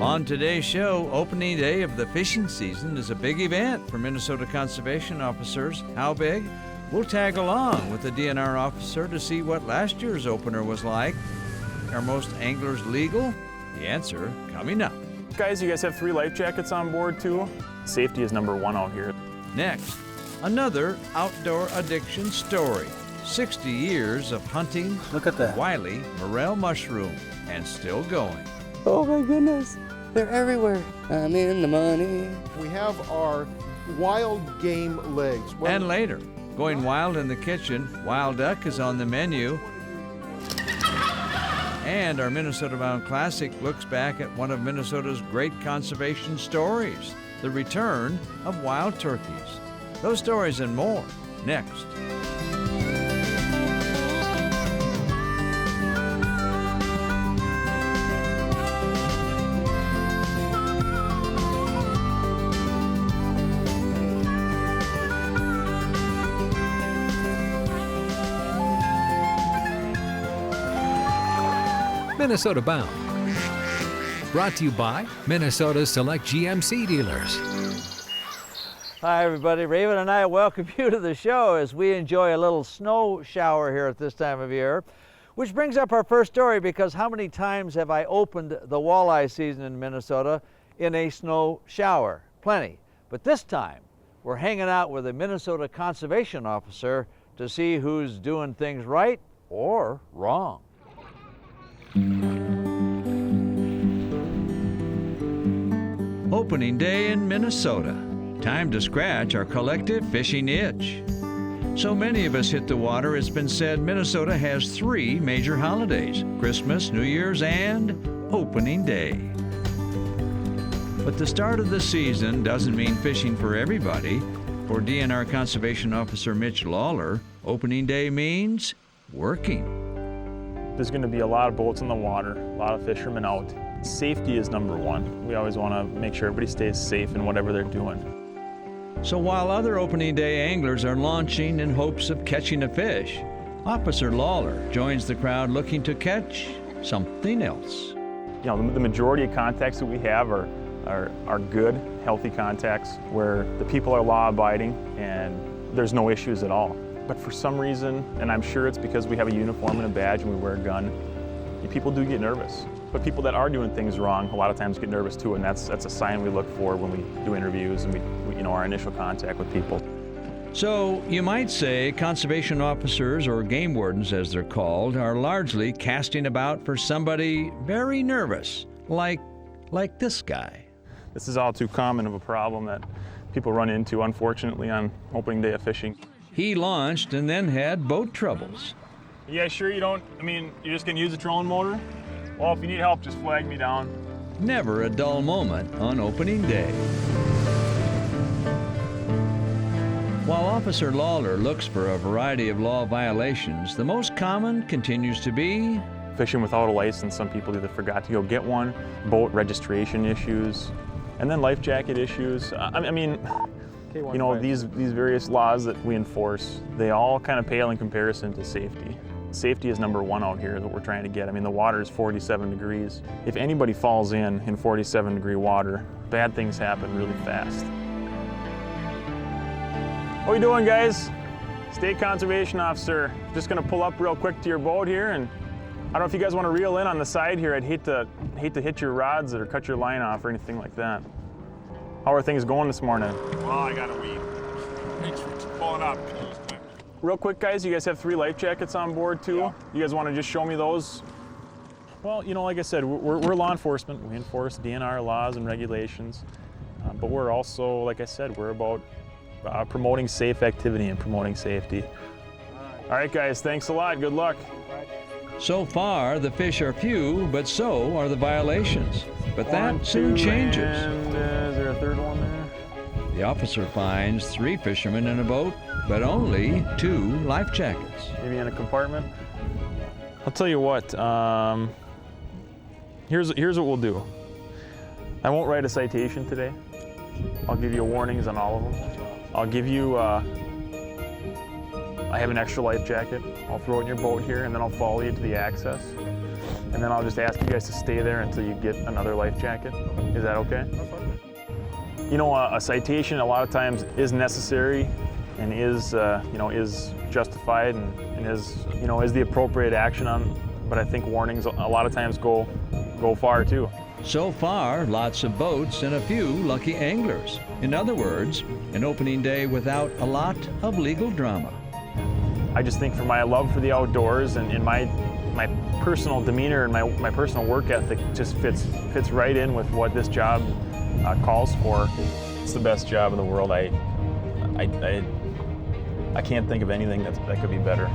On today's show, opening day of the fishing season is a big event for Minnesota conservation officers. How big? We'll tag along with the DNR officer to see what last year's opener was like. Are most anglers legal? The answer coming up. Guys, you guys have 3 life jackets on board too? Safety is number 1 out here. Next, another outdoor addiction story. 60 years of hunting. Look at that. Wily Morel mushroom, and still going. Oh my goodness, they're everywhere. I'm in the money. We have our wild game legs. And later, going wild in the kitchen, wild duck is on the menu. And our Minnesota Bound Classic looks back at one of Minnesota's great conservation stories, the return of wild turkeys. Those stories and more, next. Minnesota Bound. Brought to you by Minnesota's select GMC dealers. Hi everybody, Raven and I welcome you to the show as we enjoy a little snow shower here at this time of year. Which brings up our first story, because how many times have I opened the walleye season in Minnesota in a snow shower? Plenty. But this time, we're hanging out with a Minnesota conservation officer to see who's doing things right or wrong. Opening day in Minnesota. Time to scratch our collective fishing itch. So many of us hit the water, it's been said Minnesota has 3 major holidays: Christmas, New Year's, and opening day. But the start of the season doesn't mean fishing for everybody. For DNR Conservation Officer Mitch Lawler, opening day means working. There's going to be a lot of boats in the water, a lot of fishermen out. Safety is number 1. We always want to make sure everybody stays safe in whatever they're doing. So while other opening day anglers are launching in hopes of catching a fish, Officer Lawler joins the crowd looking to catch something else. You know, the majority of contacts that we have are good, healthy contacts where the people are law-abiding and there's no issues at all. But for some reason, and I'm sure it's because we have a uniform and a badge and we wear a gun, people do get nervous. But people that are doing things wrong a lot of times get nervous too, and that's a sign we look for when we do interviews and we our initial contact with people. So you might say conservation officers, or game wardens as they're called, are largely casting about for somebody very nervous, like this guy. This is all too common of a problem that people run into, unfortunately, on opening day of fishing. He launched and then had boat troubles. You guys sure you're just gonna use the trolling motor? Well, if you need help, just flag me down. Never a dull moment on opening day. While Officer Lawler looks for a variety of law violations, the most common continues to be fishing without a license. Some people either forgot to go get one, boat registration issues, and then life jacket issues. You know, these various laws that we enforce, they all kind of pale in comparison to safety. Safety is number 1 out here that we're trying to get. I mean, the water is 47 degrees. If anybody falls in 47-degree water, bad things happen really fast. What are you doing, guys? State Conservation Officer. Just gonna pull up real quick to your boat here, and I don't know if you guys want to reel in on the side here. I'd hate to hit your rods or cut your line off or anything like that. How are things going this morning? Well, I got a weed. Thanks for pulling up. Real quick, guys, you guys have 3 life jackets on board too? Yeah. You guys want to just show me those? Well, you know, like I said, we're law enforcement. We enforce DNR laws and regulations. But we're also, like I said, we're about promoting safe activity and promoting safety. All right, guys, thanks a lot. Good luck. So far, the fish are few, but so are the violations. But that soon changes. And is there a third one there? The officer finds 3 fishermen in a boat, but only 2 life jackets. Maybe in a compartment? I'll tell you what, here's what we'll do. I won't write a citation today. I'll give you warnings on all of them. I'll give you, I have an extra life jacket. I'll throw it in your boat here, and then I'll follow you to the access. and then I'll just ask you guys to stay there until you get another life jacket. Is that okay? That's fine. You know, a citation a lot of times is necessary and is, is justified and is, is the appropriate action on, but I think warnings a lot of times go far too. So far, lots of boats and a few lucky anglers. In other words, an opening day without a lot of legal drama. I just think for my love for the outdoors and my personal demeanor and my personal work ethic just fits right in with what this job calls for. It's the best job in the world. I can't think of anything that could be better.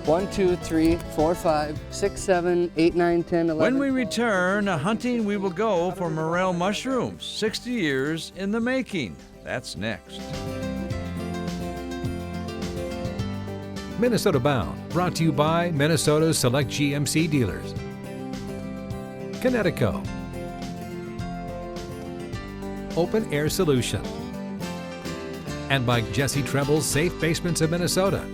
One, 2, 3, 4, 5, 6, 7, 8, 9, 10, 11. When we return, hunting we will go for morel mushrooms, 60 years in the making. That's next. Minnesota Bound, brought to you by Minnesota's select GMC dealers. Connecticut. Open Air Solution. And by Jesse Treble's Safe Basements of Minnesota.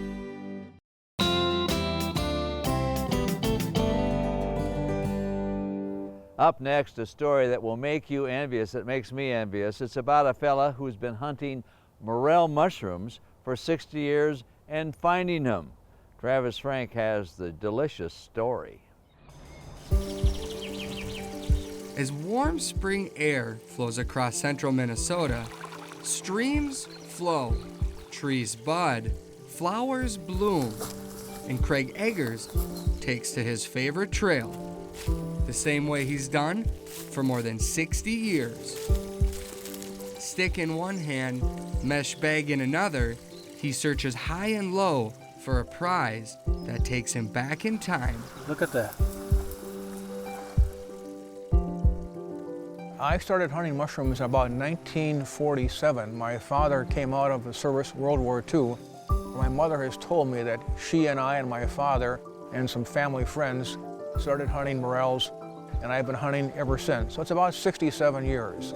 Up next, a story that will make you envious. It makes me envious. It's about a fella who's been hunting morel mushrooms for 60 years and finding them. Travis Frank has the delicious story. As warm spring air flows across central Minnesota, streams flow, trees bud, flowers bloom, and Craig Eggers takes to his favorite trail, the same way he's done for more than 60 years. Stick in one hand, mesh bag in another, he searches high and low for a prize that takes him back in time. Look at that. I started hunting mushrooms in about 1947. My father came out of the service, World War II. My mother has told me that she and I and my father and some family friends started hunting morels, and I've been hunting ever since. So it's about 67 years.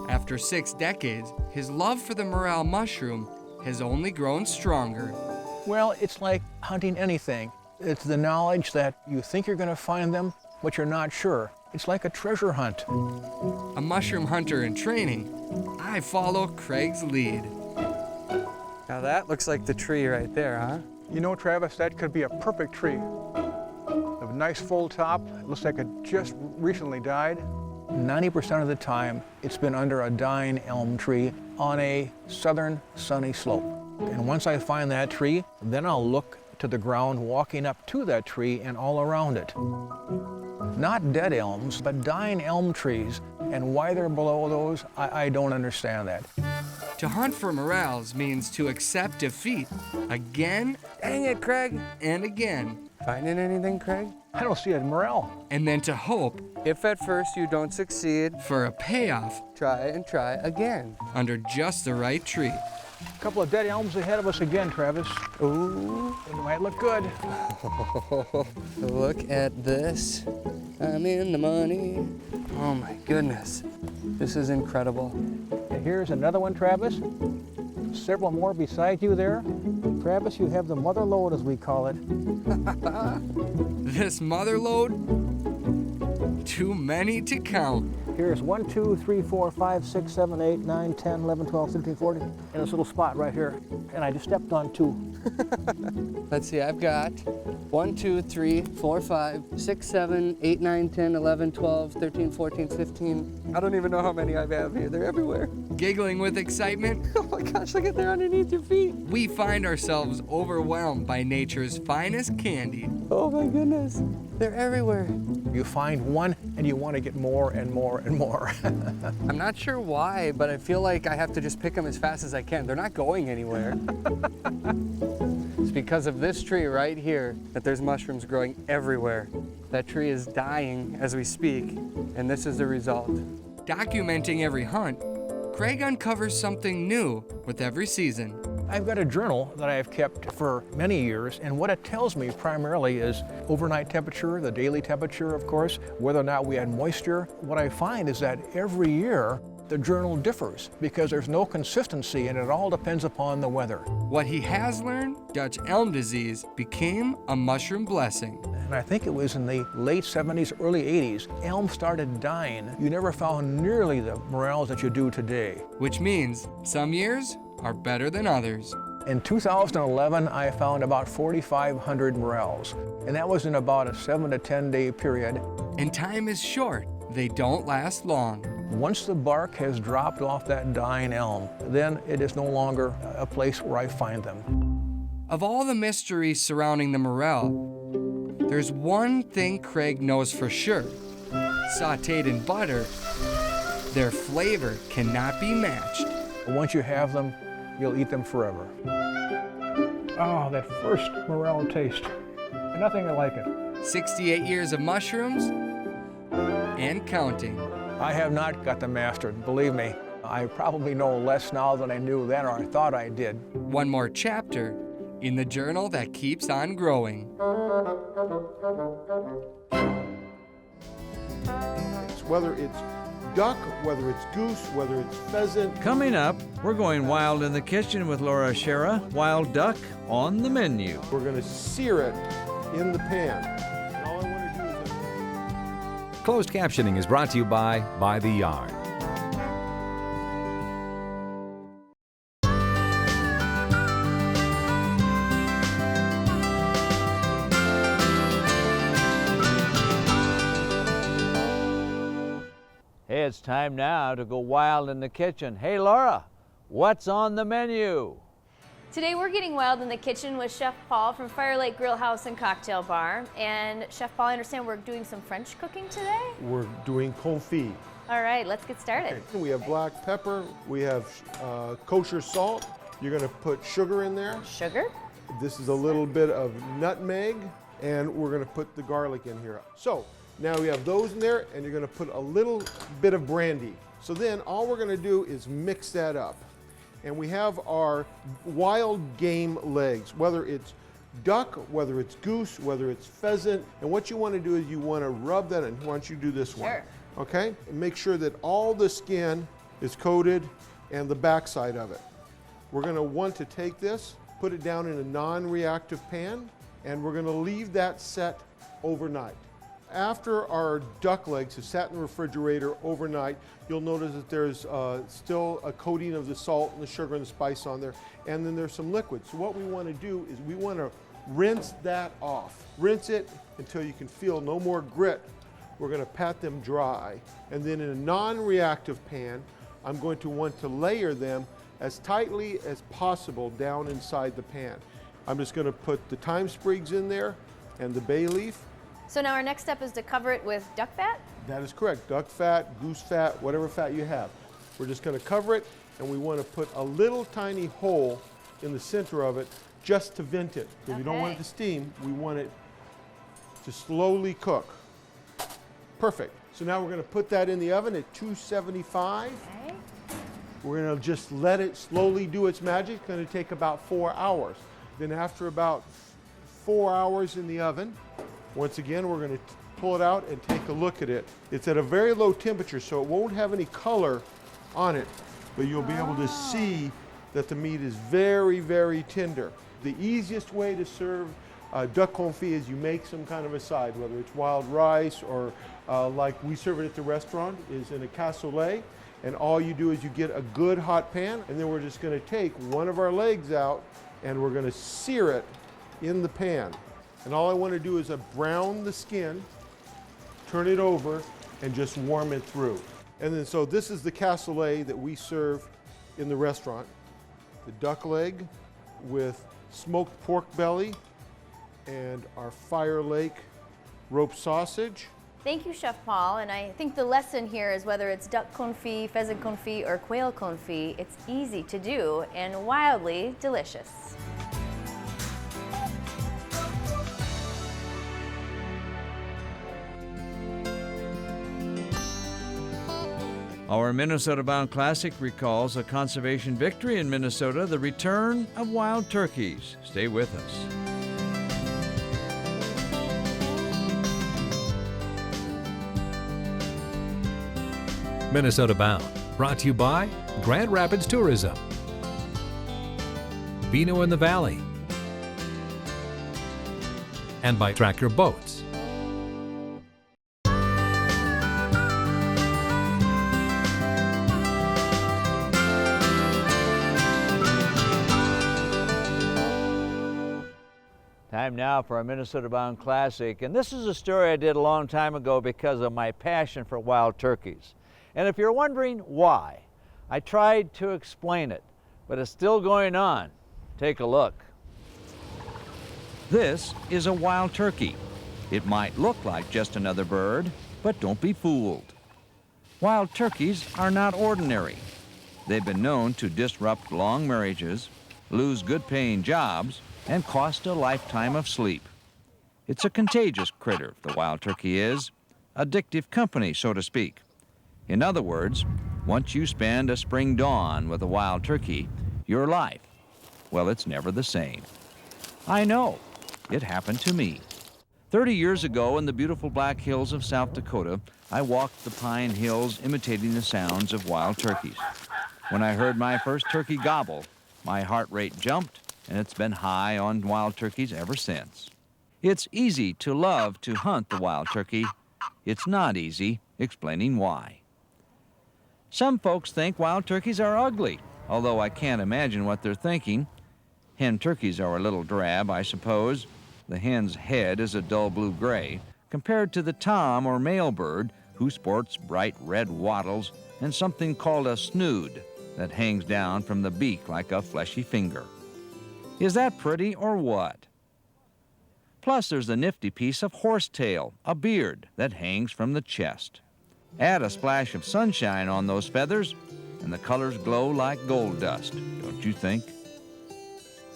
After 6 decades, his love for the morel mushroom has only grown stronger. Well, it's like hunting anything. It's the knowledge that you think you're going to find them, but you're not sure. It's like a treasure hunt. A mushroom hunter in training, I follow Craig's lead. Now that looks like the tree right there, huh? You know, Travis, that could be a perfect tree. A nice full top. It looks like it just recently died. 90% of the time, it's been under a dying elm tree on a southern sunny slope. And once I find that tree, then I'll look to the ground walking up to that tree and all around it. Not dead elms, but dying elm trees. And why they're below those, I don't understand that. To hunt for morels means to accept defeat again Dang it, Craig. and again, Finding anything, Craig? I don't see a morel. and then to hope If at first you don't succeed, for a payoff try and try again. under just the right tree. A couple of dead elms ahead of us again, Travis. Ooh, It might look good. look at this. I'm in the money. Oh my goodness. This is incredible. And here's another one, Travis. Several more beside you there. Travis, you have the mother lode, as we call it. This mother load, too many to count. Here's 1, 2, 3, 4, 5, 6, 7, 8, 9, 10, 11, 12, 13, 14, in this little spot right here. And I just stepped on 2. Let's see, I've got 1, 2, 3, 4, 5, 6, 7, 8, 9, 10, 11, 12, 13, 14, 15. I don't even know how many I have here. They're everywhere. Giggling with excitement, Oh my gosh, look at they're underneath your feet. we find ourselves overwhelmed by nature's finest candy. Oh my goodness. They're everywhere. You find one and you want to get more and more and more. I'm not sure why, but I feel like I have to just pick them as fast as I can. They're not going anywhere. It's because of this tree right here that there's mushrooms growing everywhere. That tree is dying as we speak, and this is the result. Documenting every hunt, Craig uncovers something new with every season. I've got a journal that I've kept for many years, and what it tells me primarily is overnight temperature, the daily temperature, of course, whether or not we had moisture. What I find is that every year The journal differs because there's no consistency and it all depends upon the weather. What he has learned, Dutch elm disease became a mushroom blessing. And I think it was in the late 70s, early 80s, elm started dying. You never found nearly the morels that you do today. Which means some years are better than others. In 2011, I found about 4,500 morels, and that was in about a 7 to 10 day period. And time is short. They don't last long. Once the bark has dropped off that dying elm, then it is no longer a place where I find them. Of all the mysteries surrounding the morel, there's one thing Craig knows for sure. Sautéed in butter, their flavor cannot be matched. Once you have them, you'll eat them forever. Oh, that first morel taste. Nothing like it. 68 years of mushrooms and counting. I have not got them mastered, believe me. I probably know less now than I knew then, or I thought I did. One more chapter in the journal that keeps on growing. Whether it's duck, whether it's goose, whether it's pheasant. Coming up, we're going wild in the kitchen with Laura Schara. Wild duck on the menu. We're going to sear it in the pan. And all I want to do is Closed captioning is brought to you by the Yard. Hey, it's time now to go wild in the kitchen. Hey, Laura, what's on the menu? Today we're getting wild in the kitchen with Chef Paul from Fire Lake Grill House and Cocktail Bar. And Chef Paul, I understand we're doing some French cooking today? we're doing confit. All right, let's get started. Okay. We have black pepper, we have kosher salt. You're going to put sugar in there. Sugar? This is a little bit of nutmeg, and we're going to put the garlic in here. So now we have those in there, and you're going to put a little bit of brandy. So then all we're going to do is mix that up. And we have our wild game legs, whether it's duck, whether it's goose, whether it's pheasant. And what you want to do is you want to rub that in. Why don't you do this one? Sure. Okay? And make sure that all the skin is coated and the backside of it. We're going to want to take this, put it down in a non-reactive pan, and we're going to leave that set overnight. After our duck legs have sat in the refrigerator overnight, you'll notice that there's still a coating of the salt and the sugar and the spice on there, and then there's some liquid. So what we want to do is we want to rinse that off. Rinse it until you can feel no more grit. We're going to pat them dry. And then in a non-reactive pan, I'm going to want to layer them as tightly as possible down inside the pan. I'm just going to put the thyme sprigs in there and the bay leaf. So now our next step is to cover it with duck fat? That is correct. Duck fat, goose fat, whatever fat you have. We're just going to cover it, and we want to put a little tiny hole in the center of it just to vent it. Because we don't want it to steam. We want it to slowly cook. Perfect. So now we're going to put that in the oven at 275. Okay. We're going to just let it slowly do its magic. It's going to take about 4 hours. Then after about 4 hours in the oven, once again, we're going to pull it out and take a look at it. It's at a very low temperature, so it won't have any color on it, but you'll be able to see that the meat is very, very tender. The easiest way to serve duck confit is you make some kind of a side, whether it's wild rice or like we serve it at the restaurant, is in a cassoulet. And all you do is you get a good hot pan, and then we're just going to take one of our legs out and we're going to sear it in the pan. And all I want to do is brown the skin, turn it over, and just warm it through. And then so this is the cassoulet that we serve in the restaurant. The duck leg with smoked pork belly and our Fire Lake rope sausage. Thank you, Chef Paul. And I think the lesson here is whether it's duck confit, pheasant confit, or quail confit, it's easy to do and wildly delicious. Our Minnesota Bound Classic recalls a conservation victory in Minnesota, the return of wild turkeys. Stay with us. Minnesota Bound Brought to you by Grand Rapids Tourism, Vino in the Valley, and by Tractor Boats. Time now for our Minnesota Bound Classic, and this is a story I did a long time ago because of my passion for wild turkeys. And if you're wondering why, I tried to explain it, but it's still going on. Take a look. This is a wild turkey. It might look like just another bird, but don't be fooled. Wild turkeys are not ordinary. They've been known to disrupt long marriages, lose good-paying jobs, and cost a lifetime of sleep. It's a contagious critter, the wild turkey is. Addictive company, so to speak. In other words, once you spend a spring dawn with a wild turkey, your life, well, it's never the same. I know. It happened to me. 30 years ago in the beautiful Black Hills of South Dakota, I walked the pine hills imitating the sounds of wild turkeys. When I heard my first turkey gobble, my heart rate jumped, and it's been high on wild turkeys ever since. It's easy to love to hunt the wild turkey. It's not easy explaining why. Some folks think wild turkeys are ugly, although I can't imagine what they're thinking. Hen turkeys are a little drab, I suppose. The hen's head is a dull blue-gray, compared to the tom or male bird, who sports bright red wattles and something called a snood that hangs down from the beak like a fleshy finger. Is that pretty or what? Plus, there's a nifty piece of horsetail, a beard that hangs from the chest. Add a splash of sunshine on those feathers, and the colors glow like gold dust, don't you think?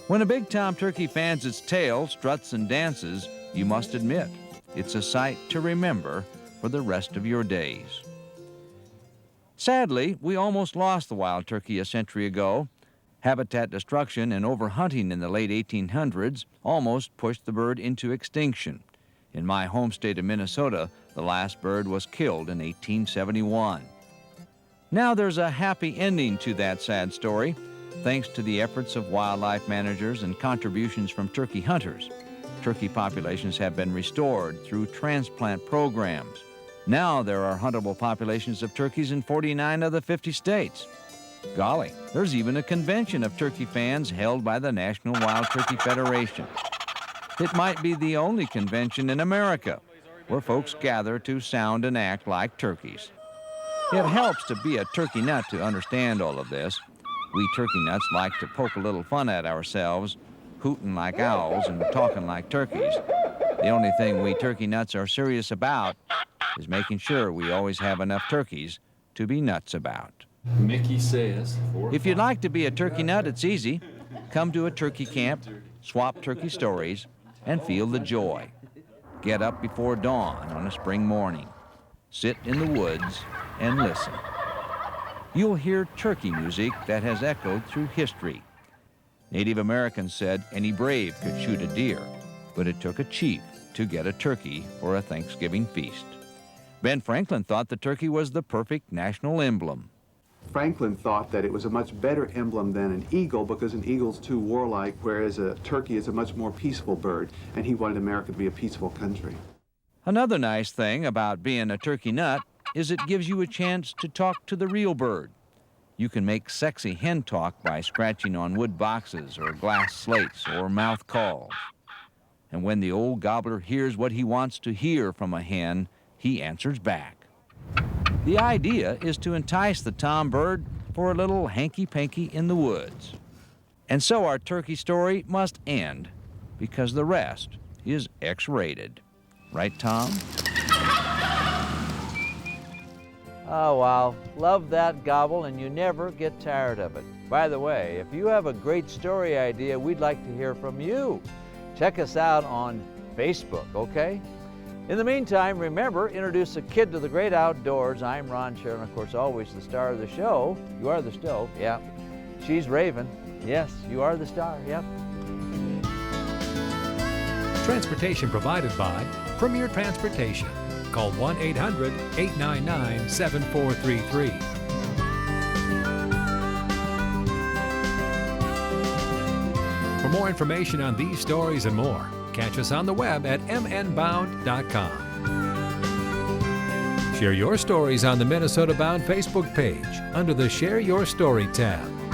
When a big tom turkey fans its tail, struts and dances, you must admit, it's a sight to remember for the rest of your days. Sadly, we almost lost the wild turkey a century ago. Habitat destruction and overhunting in the late 1800s almost pushed the bird into extinction. In my home state of Minnesota, the last bird was killed in 1871. Now there's a happy ending to that sad story, thanks to the efforts of wildlife managers and contributions from turkey hunters. Turkey populations have been restored through transplant programs. Now there are huntable populations of turkeys in 49 of the 50 states. Golly, there's even a convention of turkey fans held by the National Wild Turkey Federation. It might be the only convention in America where folks gather to sound and act like turkeys. It helps to be a turkey nut to understand all of this. We turkey nuts like to poke a little fun at ourselves, hooting like owls and talking like turkeys. The only thing we turkey nuts are serious about is making sure we always have enough turkeys to be nuts about. Mickey says, if you'd like to be a turkey nut, it's easy. Come to a turkey camp, swap turkey stories, and feel the joy. Get up before dawn on a spring morning. Sit in the woods and listen. You'll hear turkey music that has echoed through history. Native Americans said any brave could shoot a deer, but it took a chief to get a turkey for a Thanksgiving feast. Ben Franklin thought the turkey was the perfect national emblem. Franklin thought that it was a much better emblem than an eagle because an eagle's too warlike, whereas a turkey is a much more peaceful bird, and he wanted America to be a peaceful country. Another nice thing about being a turkey nut is it gives you a chance to talk to the real bird. You can make sexy hen talk by scratching on wood boxes or glass slates or mouth calls. And when the old gobbler hears what he wants to hear from a hen, he answers back. The idea is to entice the tom bird for a little hanky-panky in the woods. And so our turkey story must end, because the rest is X-rated. Right, Tom? Oh, wow. Love that gobble, and you never get tired of it. By the way, if you have a great story idea, we'd like to hear from you. Check us out on Facebook, okay? In the meantime, remember, introduce a kid to the great outdoors. I'm Ron Sharon, of course, always the star of the show. You are the stove, yeah. She's Raven. Yes, you are the star, yep. Transportation provided by Premier Transportation. Call 1-800-899-7433. For more information on these stories and more, catch us on the web at mnbound.com. Share your stories on the Minnesota Bound Facebook page under the Share Your Story tab.